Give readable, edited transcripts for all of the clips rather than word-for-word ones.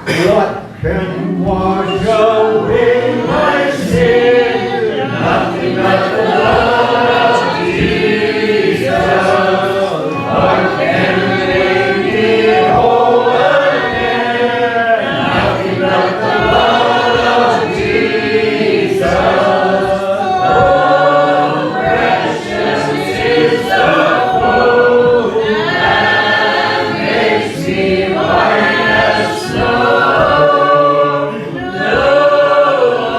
What can wash away my sin? Nothing but the blood of Jesus. What can make me whole again? Nothing but the blood of Jesus. Oh, precious is the flow that makes me white as snow. No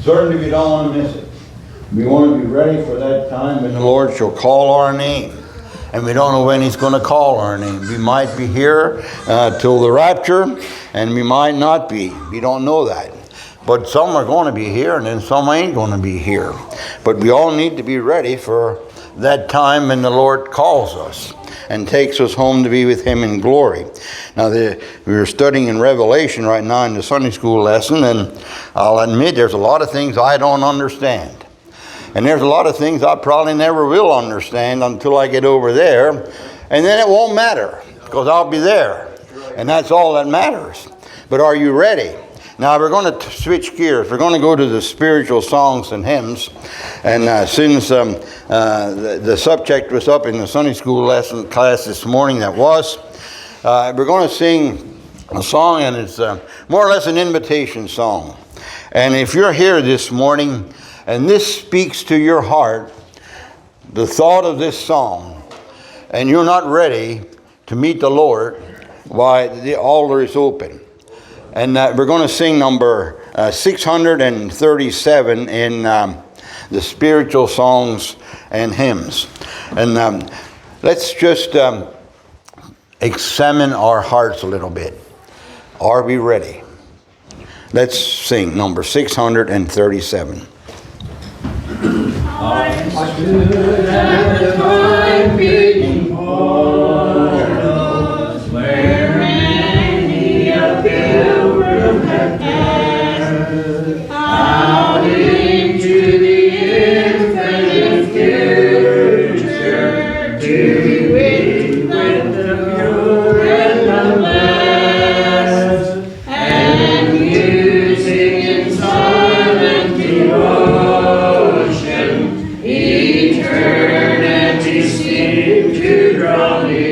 Certainly we don't want to miss it. We want to be ready for that time when the Lord shall call our name. And we don't know when He's going to call our name. We might be here till the rapture, and we might not be. We don't know that. But some are going to be here, and then some ain't going to be here. But we all need to be ready for that time when the Lord calls us and takes us home to be with Him in glory. Now, we were studying in Revelation right now in the Sunday school lesson, and I'll admit there's a lot of things I don't understand. And there's a lot of things I probably never will understand until I get over there. And then it won't matter, because I'll be there. And that's all that matters. But are you ready? Now we're going to switch gears. We're going to go to the spiritual songs and hymns. And since the subject was up in the Sunday school lesson class this morning, we're going to sing a song, and it's more or less an invitation song. And if you're here this morning, and this speaks to your heart, the thought of this song, and you're not ready to meet the Lord, why, the altar is open. And we're going to sing number 637 in the spiritual songs and hymns. And let's just examine our hearts a little bit. Are we ready? Let's sing number 637. I stood at the time-beating portals, where many a pilgrim had passed, out into the infinite future, to be with the pure and the blessed, and music in silent devotion. Eternity seemed to draw near.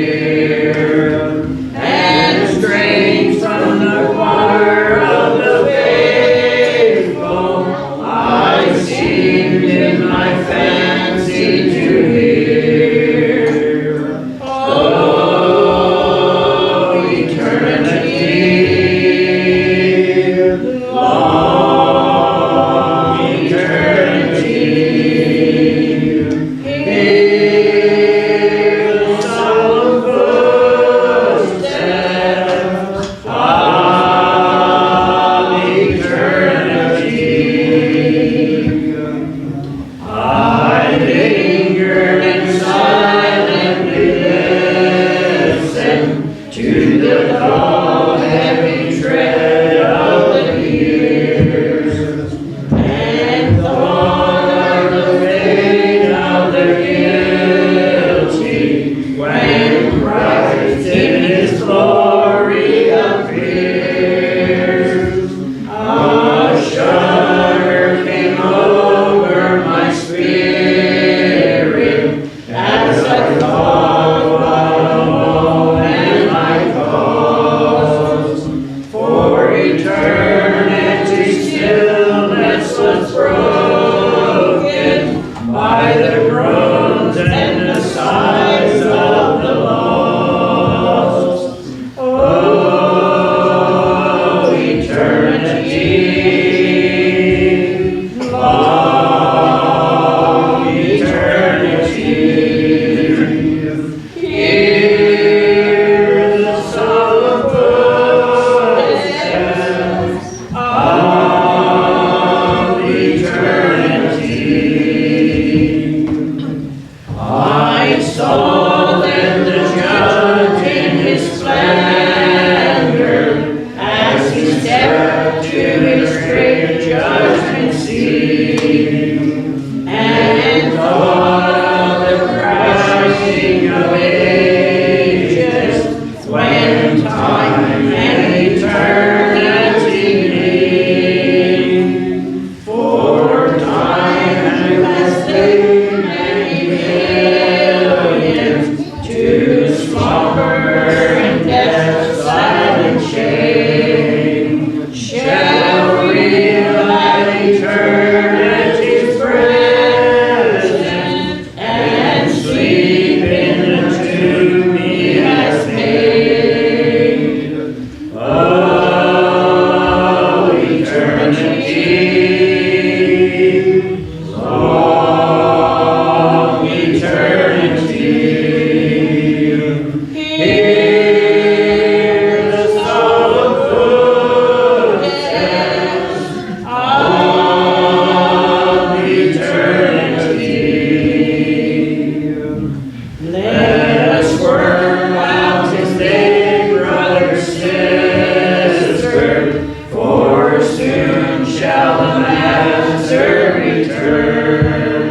Soon shall the Master return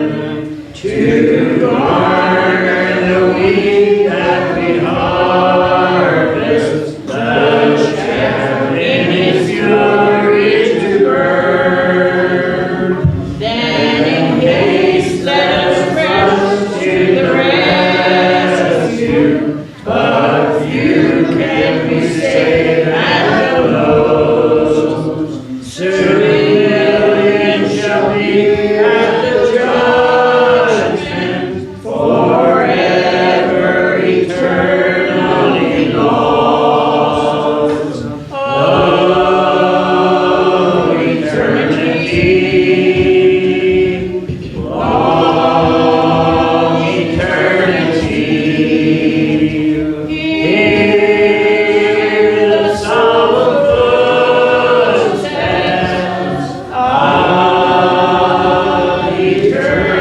to garner the wheat that we harvest, the chaff in his fury to burn. Then in haste let us rush to the rescue, but few can we save at the most. Soon millions shall be at the judgment, forever eternally lost. Oh, eternity, long eternity. Hear the solemn footsteps of eternity.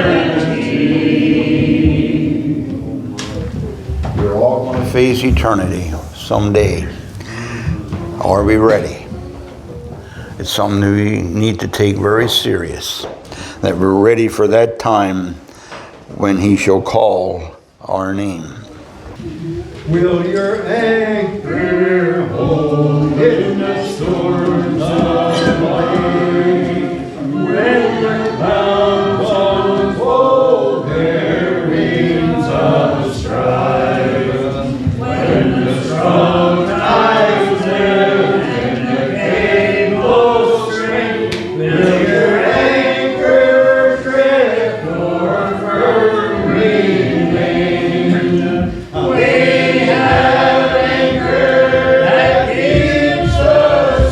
We're all going to face eternity someday. Are we ready? It's something we need to take very serious. That we're ready for that time when he shall call our name. Will your anchor hold in the storms of life? When the clouds unfold their wings of strife, when the strong tides lift and the cables strain, will your anchor drift or firm remain? We have anchored that keeps the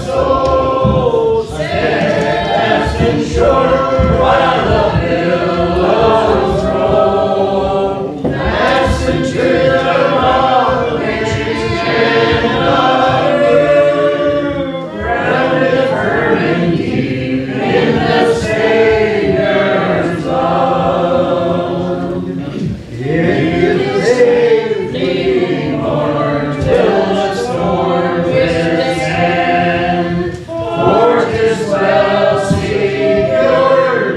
soul steadfast and sure while the billows roll. Passenger of riches cannot move, grounded firm and deep in the Savior's love. If you safely mourn till the storm withstand, for 'tis well secured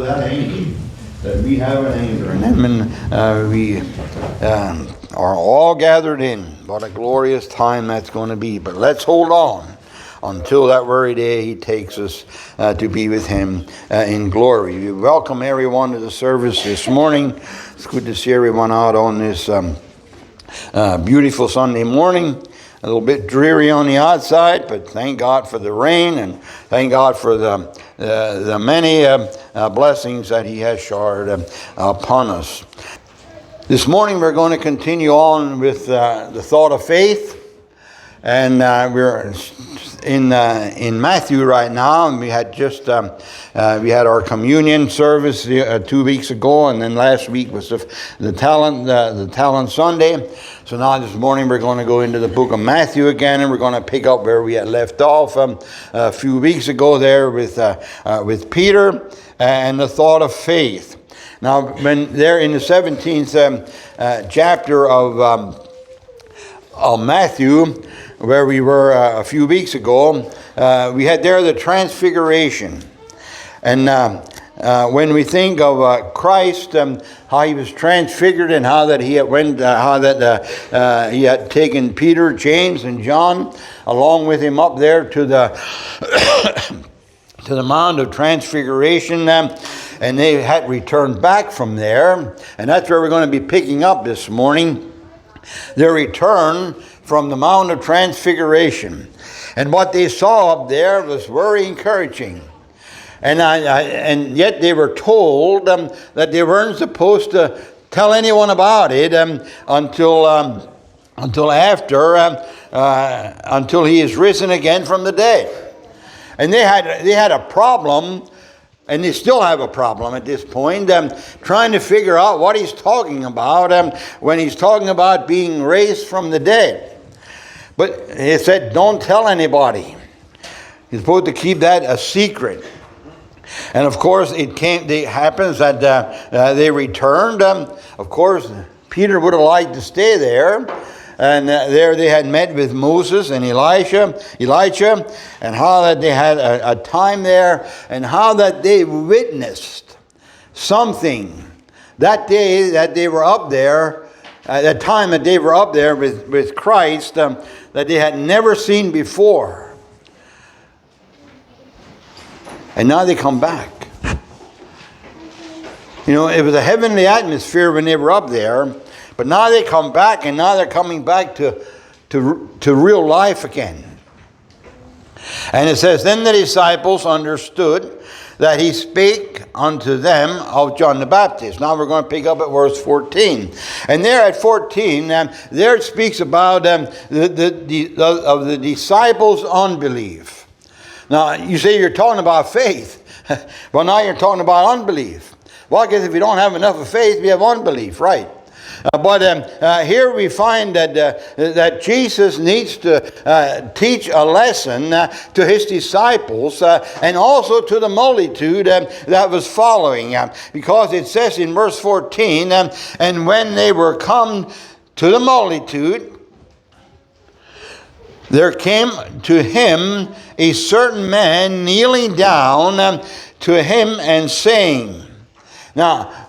that angel, that we have an angel. And then we are all gathered in. What a glorious time that's going to be. But let's hold on until that very day he takes us to be with him in glory. We welcome everyone to the service this morning. It's good to see everyone out on this beautiful Sunday morning. A little bit dreary on the outside, but thank God for the rain, and thank God for the many blessings that he has showered upon us. This morning we're going to continue on with the thought of faith, and we're in Matthew right now, and we had just we had our communion service 2 weeks ago, and then last week was the Talent Sunday. So now this morning we're going to go into the book of Matthew again, and we're going to pick up where we had left off a few weeks ago there with Peter and the thought of faith. Now, when there in the 17th chapter of Matthew, where we were a few weeks ago, we had there the transfiguration. And when we think of Christ, how he was transfigured, and how that he had he had taken Peter, James, and John along with him up there to the to the Mount of Transfiguration, and they had returned back from there, and that's where we're going to be picking up this morning. Their return from the Mount of Transfiguration, and what they saw up there was very encouraging. And yet they were told that they weren't supposed to tell anyone about it until he is risen again from the dead. And they had a problem, and they still have a problem at this point, trying to figure out what he's talking about when he's talking about being raised from the dead. But he said, don't tell anybody. You're supposed to keep that a secret. And of course, it happens that they returned. Of course, Peter would have liked to stay there. And there they had met with Moses and Elijah, and how that they had a time there, and how that they witnessed something that day that they were up there, that time that they were up there with Christ, that they had never seen before. And now they come back. You know, it was a heavenly atmosphere when they were up there, but now they come back, and now they're coming back to real life again. And it says, then the disciples understood that he spake unto them of John the Baptist. Now we're going to pick up at verse 14. And there at 14, there it speaks about the disciples' unbelief. Now, you say you're talking about faith. Well, now you're talking about unbelief. Well, I guess if you don't have enough of faith, we have unbelief, right? But here we find that Jesus needs to teach a lesson to his disciples and also to the multitude that was following. Because it says in verse 14, and when they were come to the multitude, there came to him a certain man kneeling down to him and saying. Now,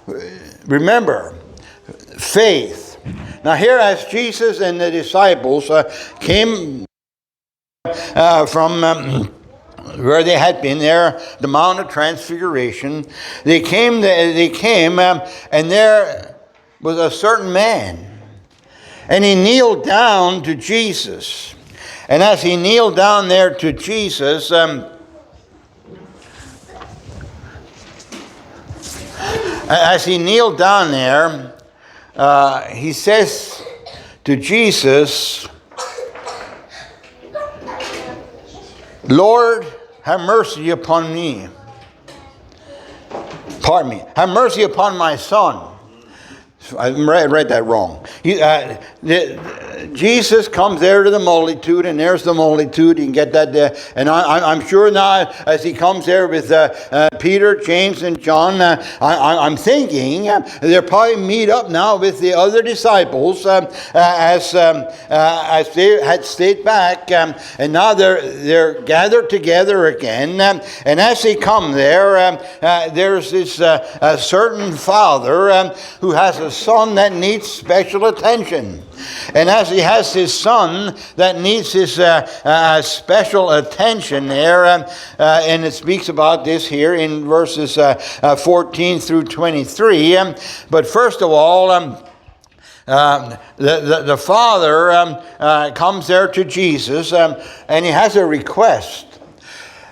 remember, faith. Now here as Jesus and the disciples came from where they had been there, the Mount of Transfiguration, they came and there was a certain man. And he kneeled down to Jesus. And as he kneeled down there to Jesus, as he kneeled down there, he says to Jesus, Lord, have mercy upon me. Pardon me. Have mercy upon my son. I read that wrong. Jesus comes there to the multitude, and there's the multitude. You can get that there. And I'm sure now, as he comes there with Peter, James, and John, I'm thinking they'll probably meet up now with the other disciples as they had stayed back, and now they're gathered together again. And as they come there, there's this certain father who has a son that needs special attention. And as he has his son that needs his special attention there, and it speaks about this here in verses 14 through 23. But first of all, the father comes there to Jesus, and he has a request.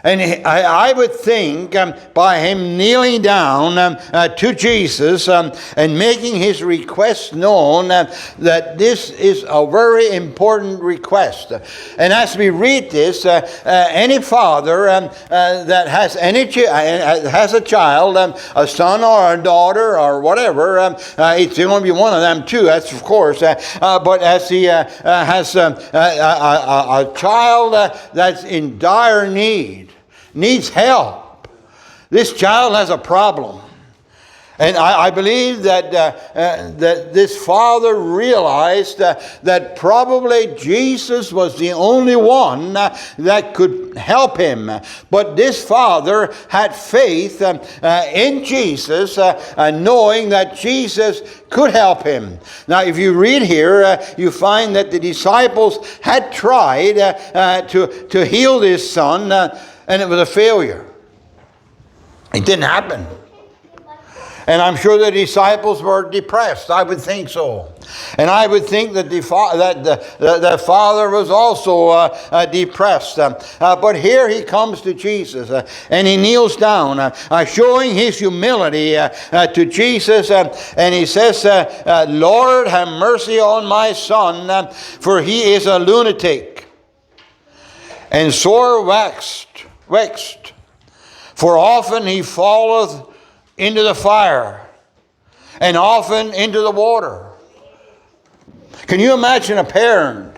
And I would think by him kneeling down to Jesus and making his request known that this is a very important request. And as we read this, any father that has has a child, a son or a daughter or whatever, it's going to be one of them too, that's of course. But as he has a child that's in dire need, needs help. This child has a problem. And I believe that this father realized that probably Jesus was the only one that could help him. But this father had faith in Jesus, knowing that Jesus could help him. Now, if you read here, you find that the disciples had tried to heal this son, and it was a failure. It didn't happen. And I'm sure the disciples were depressed. I would think so. And I would think that the father was also depressed. But here he comes to Jesus, and he kneels down, showing his humility to Jesus. And he says, Lord, have mercy on my son, for he is a lunatic and sore vexed. For often he falleth into the fire, and often into the water. Can you imagine a parent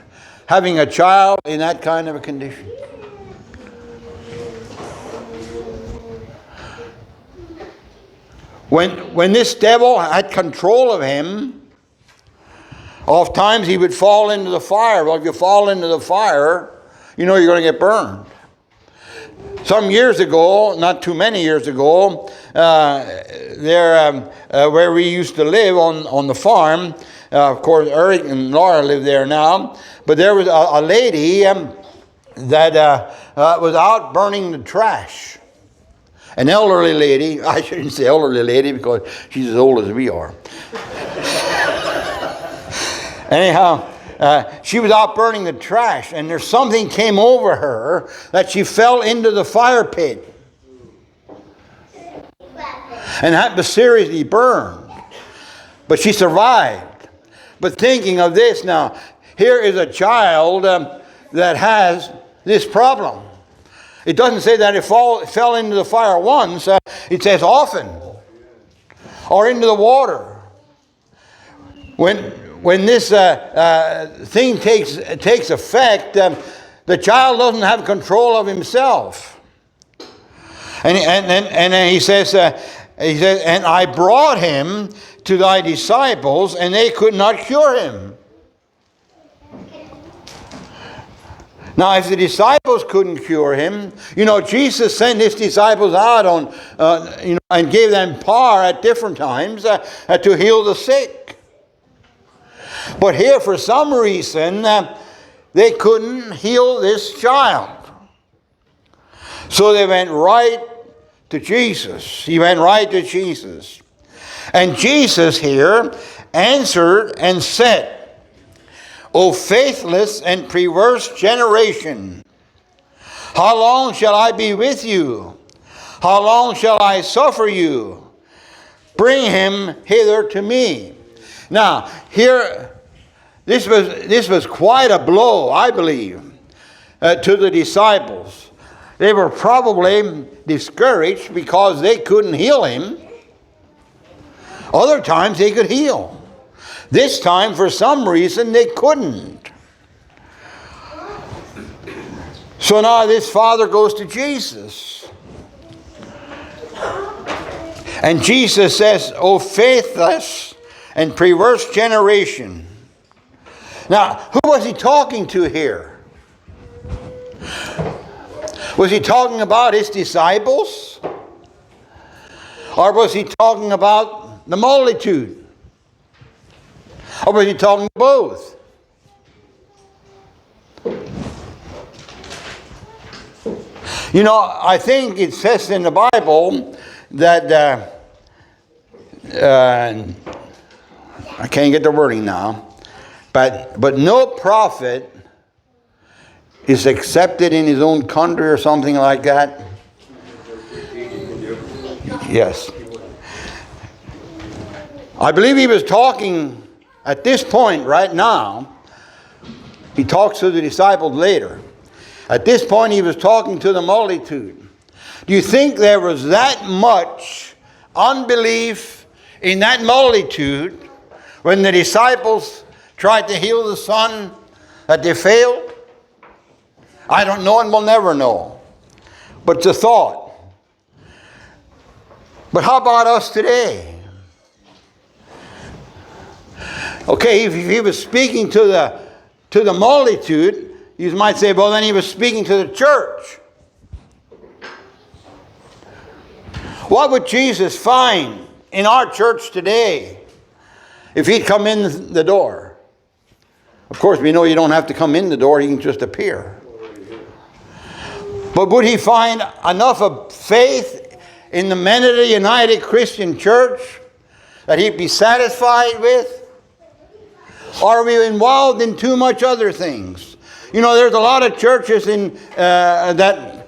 having a child in that kind of a condition? When this devil had control of him, oft times he would fall into the fire. Well, if you fall into the fire, you know you're going to get burned. Some years ago, not too many years ago, where we used to live on the farm, of course Eric and Laura live there now, but there was a lady that was out burning the trash. An elderly lady. I shouldn't say elderly lady because she's as old as we are. Anyhow, she was out burning the trash, and there's something came over her that she fell into the fire pit and had to seriously burned. But she survived. But thinking of this now, here is a child that has this problem. It doesn't say that it fell into the fire once. It says often, or into the water. When this thing takes effect, the child doesn't have control of himself. And then he says, and I brought him to thy disciples, and they could not cure him. Now, if the disciples couldn't cure him, Jesus sent his disciples out and gave them power at different times to heal the sick. But here, for some reason, they couldn't heal this child. So they went right to Jesus. He went right to Jesus. And Jesus here answered and said, O faithless and perverse generation, how long shall I be with you? How long shall I suffer you? Bring him hither to me. Now, here, this was quite a blow, I believe, to the disciples. They were probably discouraged because they couldn't heal him. Other times they could heal. This time, for some reason, they couldn't. So now this father goes to Jesus. And Jesus says, "O faithless and perverse generation." Now, who was he talking to here? Was he talking about his disciples? Or was he talking about the multitude? Or was he talking both? You know, I think it says in the Bible that, I can't get the wording now, but no prophet is accepted in his own country or something like that. Yes. I believe he was talking at this point right now. He talks to the disciples later. At this point he was talking to the multitude. Do you think there was that much unbelief in that multitude when the disciples tried to heal the son that they failed? I don't know and we'll never know. But it's a thought. But how about us today? Okay, if he was speaking to the multitude, you might say, well, then he was speaking to the church. What would Jesus find in our church today if he'd come in the door? Of course, we know you don't have to come in the door, he can just appear. But would he find enough of faith in the Manada United Christian Church that he'd be satisfied with? Or are we involved in too much other things? You know, there's a lot of churches that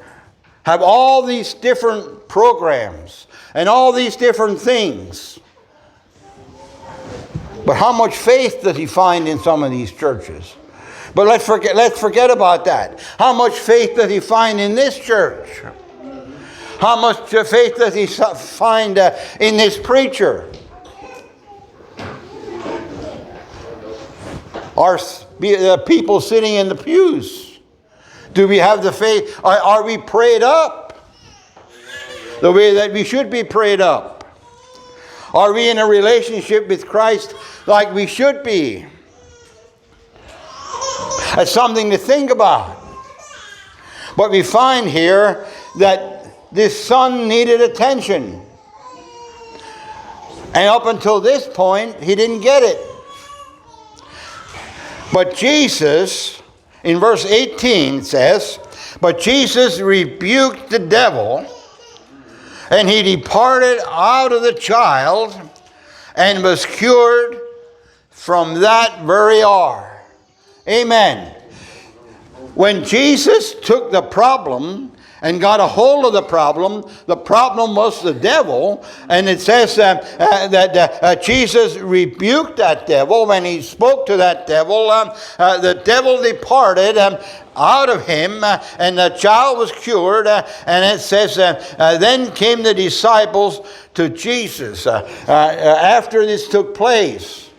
have all these different programs and all these different things. But how much faith does he find in some of these churches? But let's forget about that. How much faith does he find in this church? How much faith does he find in this preacher? Are the people sitting in the pews? Do we have the faith? Are we prayed up the way that we should be prayed up? Are we in a relationship with Christ like we should be? That's something to think about. But we find here that this son needed attention. And up until this point, he didn't get it. But Jesus, in verse 18 says, but Jesus rebuked the devil, and he departed out of the child, and was cured from that very hour. Amen. When Jesus took the problem and got a hold of the problem was the devil. And it says that Jesus rebuked that devil. When he spoke to that devil, the devil departed out of him, and the child was cured. And it says, then came the disciples to Jesus after this took place.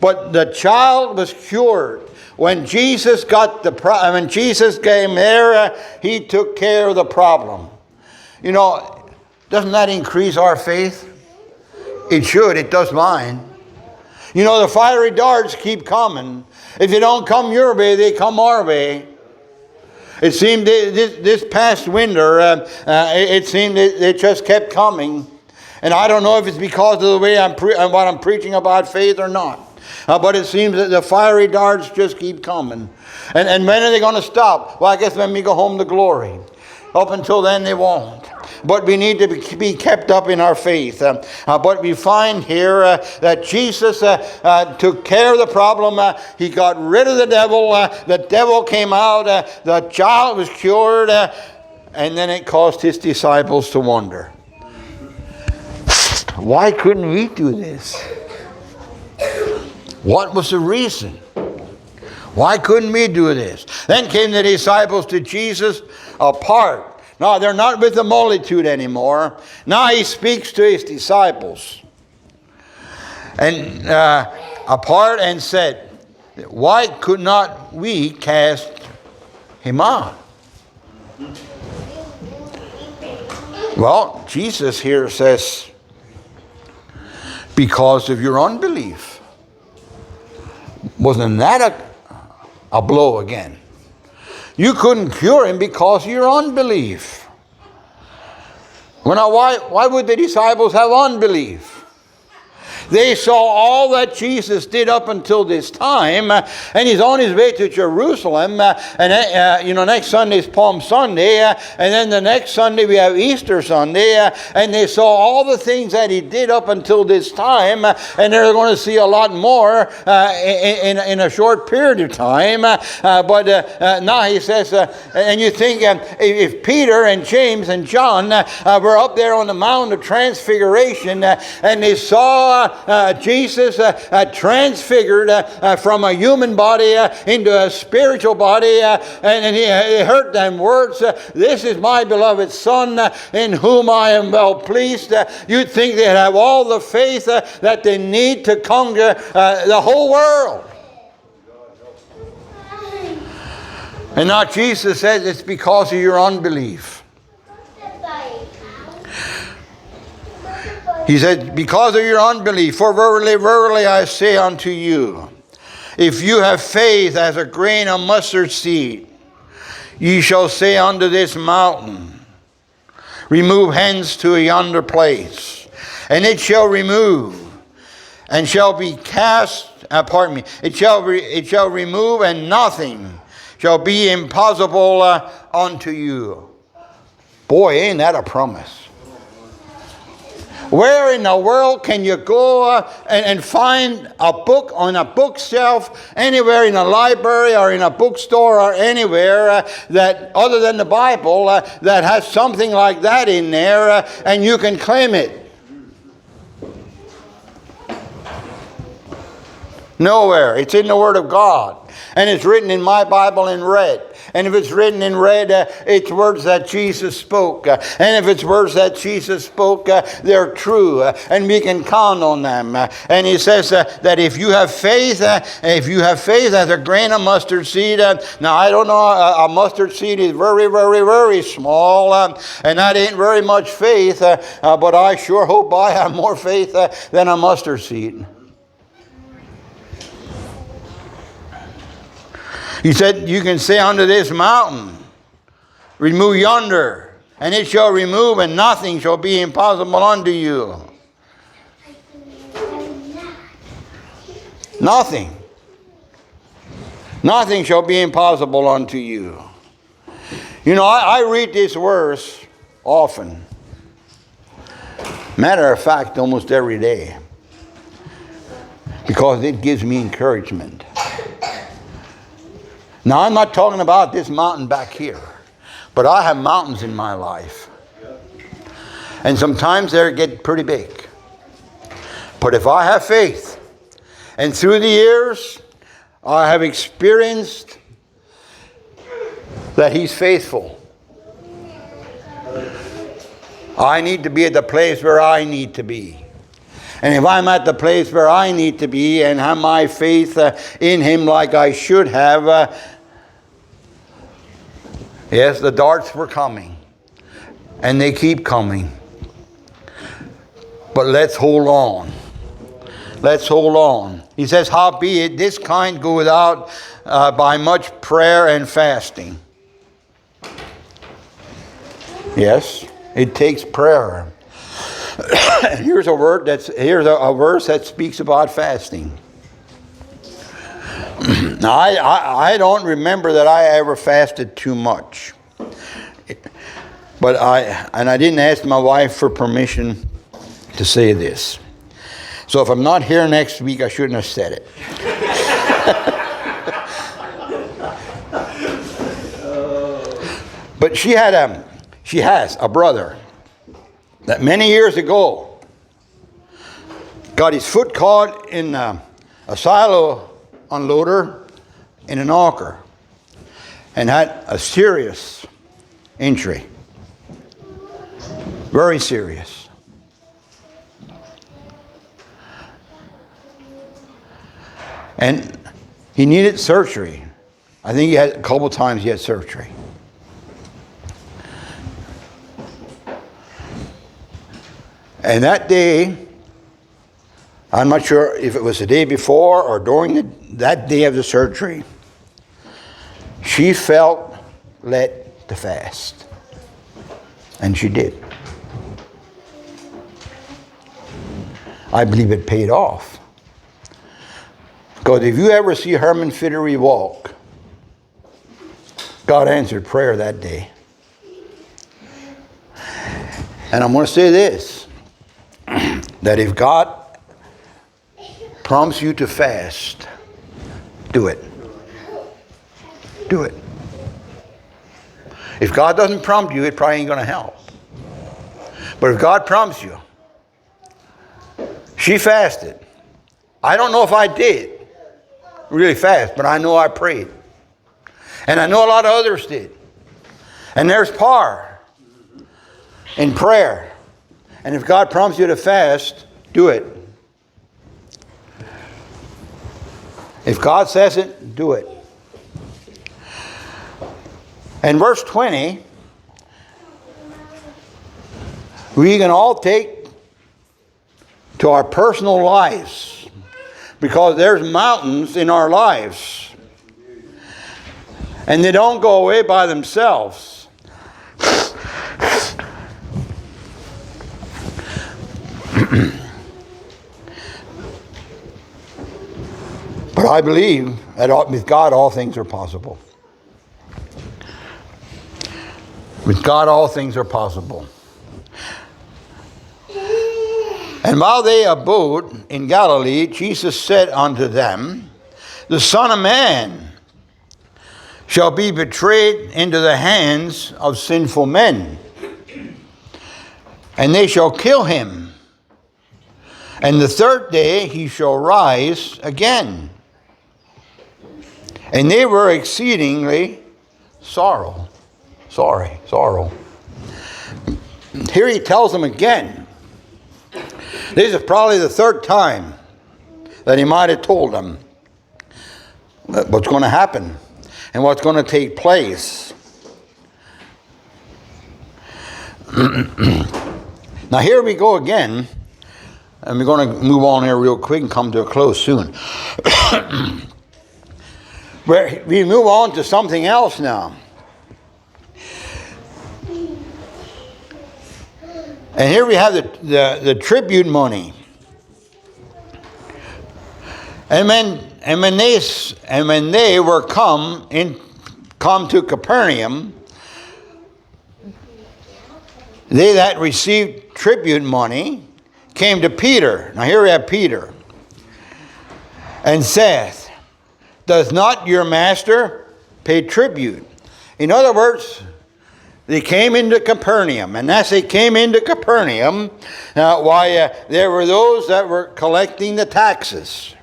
But the child was cured. When Jesus when Jesus came there, he took care of the problem. You know, doesn't that increase our faith? It should. It does mine. You know, the fiery darts keep coming. If you don't come your way, they come our way. It seemed this past winter, it seemed it just kept coming. And I don't know if it's because of the way what I'm preaching about faith or not. But it seems that the fiery darts just keep coming. And when are they going to stop? Well, I guess when we go home to glory. Up until then, they won't. But we need to be kept up in our faith. But we find here that Jesus took care of the problem. He got rid of the devil. The devil came out. The child was cured. And then it caused his disciples to wonder. Why couldn't we do this? What was the reason? Why couldn't we do this? Then came the disciples to Jesus apart. Now, they're not with the multitude anymore. Now he speaks to his disciples. And apart and said, why could not we cast him out? Well, Jesus here says, because of your unbelief. Wasn't that a blow again? You couldn't cure him because of your unbelief. Well, now, why would the disciples have unbelief? They saw all that Jesus did up until this time, and he's on his way to Jerusalem. Next Sunday is Palm Sunday, and then the next Sunday we have Easter Sunday, and they saw all the things that he did up until this time, and they're going to see a lot more in a short period of time. But now he says, and you think if Peter and James and John were up there on the Mount of Transfiguration, and they saw Jesus transfigured from a human body into a spiritual body, and he heard them words, "This is my beloved Son, in whom I am well pleased." You'd think they'd have all the faith that they need to conquer the whole world. And now Jesus says it's because of your unbelief. He said, because of your unbelief, for verily, verily, I say unto you, if you have faith as a grain of mustard seed, ye shall say unto this mountain, remove hence to yonder place, and it shall remove, and shall be cast, it shall remove, and nothing shall be impossible unto you. Boy, ain't that a promise. Where in the world can you go and find a book on a bookshelf anywhere in a library or in a bookstore or anywhere that other than the Bible that has something like that in there and you can claim it? Nowhere. It's in the Word of God. And it's written in my Bible in red. And if it's written in red, it's words that Jesus spoke. And if it's words that Jesus spoke, they're true. And we can count on them. And he says that if you have faith, as a grain of mustard seed. Now, I don't know, a mustard seed is very, very, very small. And that ain't very much faith. But I sure hope I have more faith than a mustard seed. He said, you can say unto this mountain, remove yonder, and it shall remove, and nothing shall be impossible unto you. Nothing. Nothing shall be impossible unto you. You know, I read this verse often. Matter of fact, almost every day. Because it gives me encouragement. Now, I'm not talking about this mountain back here, but I have mountains in my life. And sometimes they get pretty big. But if I have faith, and through the years, I have experienced that He's faithful. I need to be at the place where I need to be. And if I'm at the place where I need to be and have my faith in Him like I should have, yes, the darts were coming. And they keep coming. But let's hold on. Let's hold on. He says, howbeit this kind goeth out by much prayer and fasting. Yes, it takes prayer. Here's a verse that speaks about fasting. Now, I don't remember that I ever fasted too much. But I didn't ask my wife for permission to say this. So if I'm not here next week, I shouldn't have said it. But she has a brother that many years ago got his foot caught in a silo unloader in an auger and had a serious injury. Very serious. And he needed surgery. I think he had a couple times he had surgery. And that day, I'm not sure if it was the day before or during that day of the surgery, she felt led to fast. And she did. I believe it paid off. Because if you ever see Herman Fittery walk, God answered prayer that day. And I'm going to say this, that if God prompts you to fast, do it. Do it. If God doesn't prompt you, it probably ain't going to help. But if God prompts you, she fasted. I don't know if I did really fast, but I know I prayed. And I know a lot of others did. And there's power in prayer. And if God prompts you to fast, do it. If God says it, do it. In verse 20, we can all take to our personal lives, because there's mountains in our lives. And they don't go away by themselves. But I believe that with God all things are possible. With God all things are possible. And while they abode in Galilee, Jesus said unto them, the Son of Man shall be betrayed into the hands of sinful men, and they shall kill him. And the third day he shall rise again. And they were exceedingly sorry. Here he tells them again. This is probably the third time that he might have told them what's going to happen and what's going to take place. Now here we go again, and we're going to move on here real quick and come to a close soon. Where we move on to something else now. And here we have the tribute money. And when they were come to Capernaum, they that received tribute money came to Peter. Now here we have Peter. And saith, does not your master pay tribute? In other words, they came into Capernaum, and as they came into Capernaum, there were those that were collecting the taxes.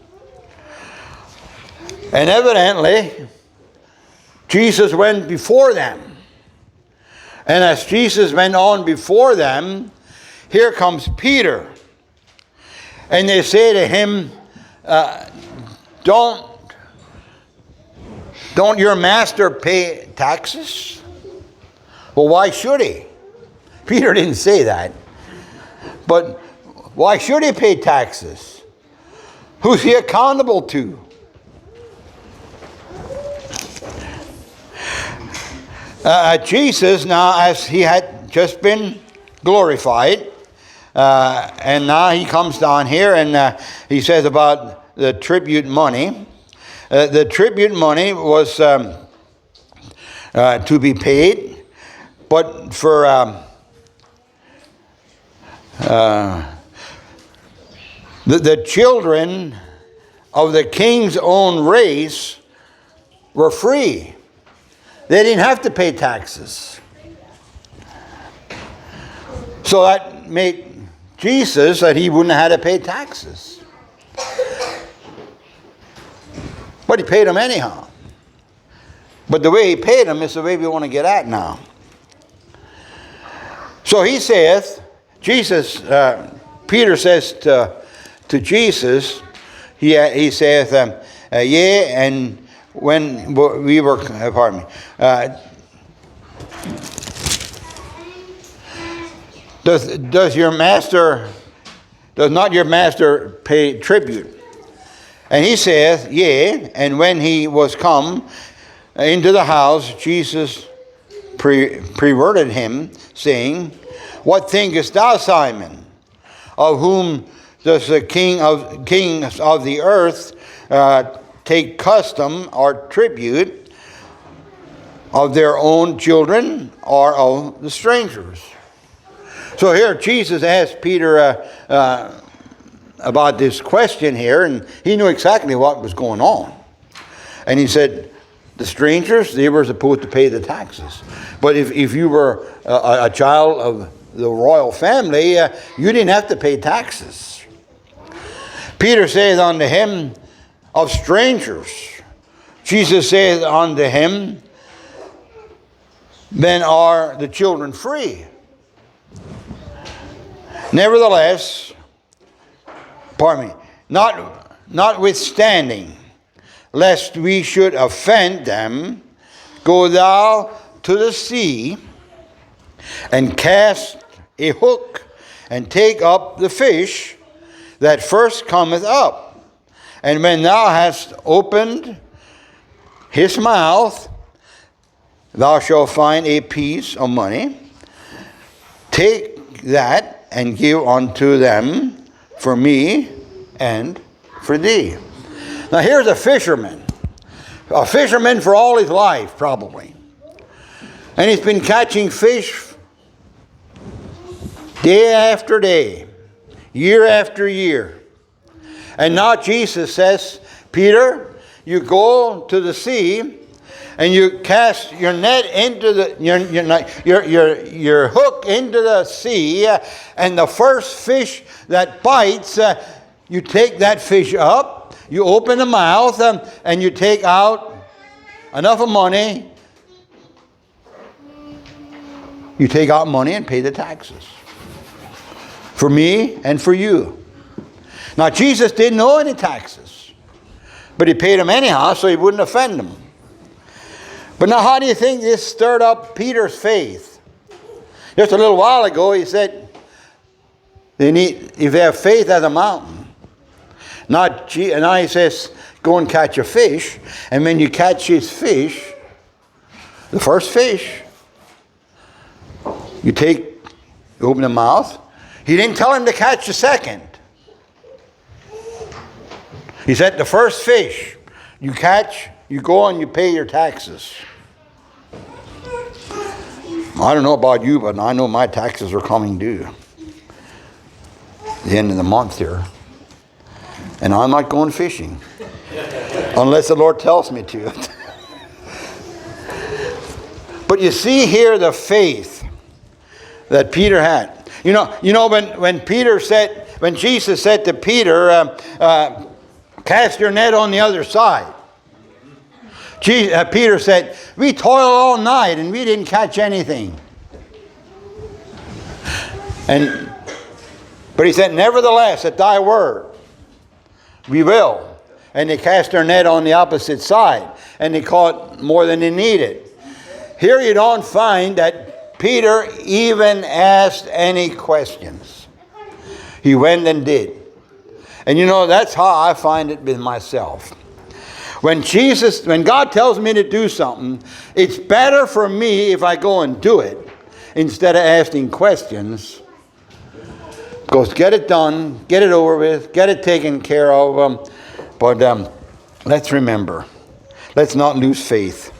And evidently, Jesus went before them. And as Jesus went on before them, here comes Peter. And they say to him, don't your master pay taxes? Well, why should he? Peter didn't say that. But why should he pay taxes? Who's he accountable to? Jesus, now as he had just been glorified, and now he comes down here and he says about the tribute money. The tribute money was to be paid. But for the children of the king's own race were free. They didn't have to pay taxes. So that made Jesus that he wouldn't have had to pay taxes. But he paid them anyhow. But the way he paid them is the way we want to get at now. So he saith, Peter says to Jesus, he saith, yea, and when we were, Does not your master pay tribute? And he saith, Yea. And when he was come into the house, Jesus perverted him, saying, What thinkest thou, Simon? Of whom does the kings of the earth take custom or tribute? Of their own children or of the strangers? So here Jesus asked Peter about this question here, and he knew exactly what was going on. And he said, the strangers, they were supposed to pay the taxes. But if you were a child of the royal family, you didn't have to pay taxes. Peter saith unto him, of strangers. Jesus saith unto him, then are the children free. Nevertheless, notwithstanding, lest we should offend them, go thou to the sea, and cast a hook, and take up the fish that first cometh up. And when thou hast opened his mouth, thou shalt find a piece of money. Take that and give unto them for me and for thee. Now here's a fisherman for all his life probably. And he's been catching fish day after day, year after year. And now Jesus says, Peter, you go to the sea and you cast your net into your hook into the sea, and the first fish that bites, you take that fish up, you open the mouth, and you take out enough of money. You take out money and pay the taxes. For me and for you. Now Jesus didn't owe any taxes, but he paid them anyhow so he wouldn't offend them. But now how do you think this stirred up Peter's faith? Just a little while ago he said, if they have faith as a mountain. Now he says, go and catch a fish. And when you catch his fish, the first fish, you open the mouth. He didn't tell him to catch the second. He said the first fish you catch, you go and you pay your taxes. I don't know about you, but I know my taxes are coming due. The end of the month here. And I'm not going fishing. Unless the Lord tells me to. But you see here the faith that Peter had. You know when Jesus said to Peter, cast your net on the other side. Peter said, we toiled all night and we didn't catch anything. But he said, nevertheless, at thy word, we will. And they cast their net on the opposite side. And they caught more than they needed. Here you don't find that Peter even asked any questions. He went and did. And that's how I find it with myself. When God tells me to do something, it's better for me if I go and do it instead of asking questions. Because get it done, get it over with, get it taken care of. But let's remember, let's not lose faith.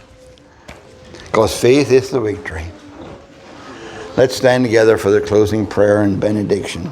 Because faith is the victory. Let's stand together for the closing prayer and benediction.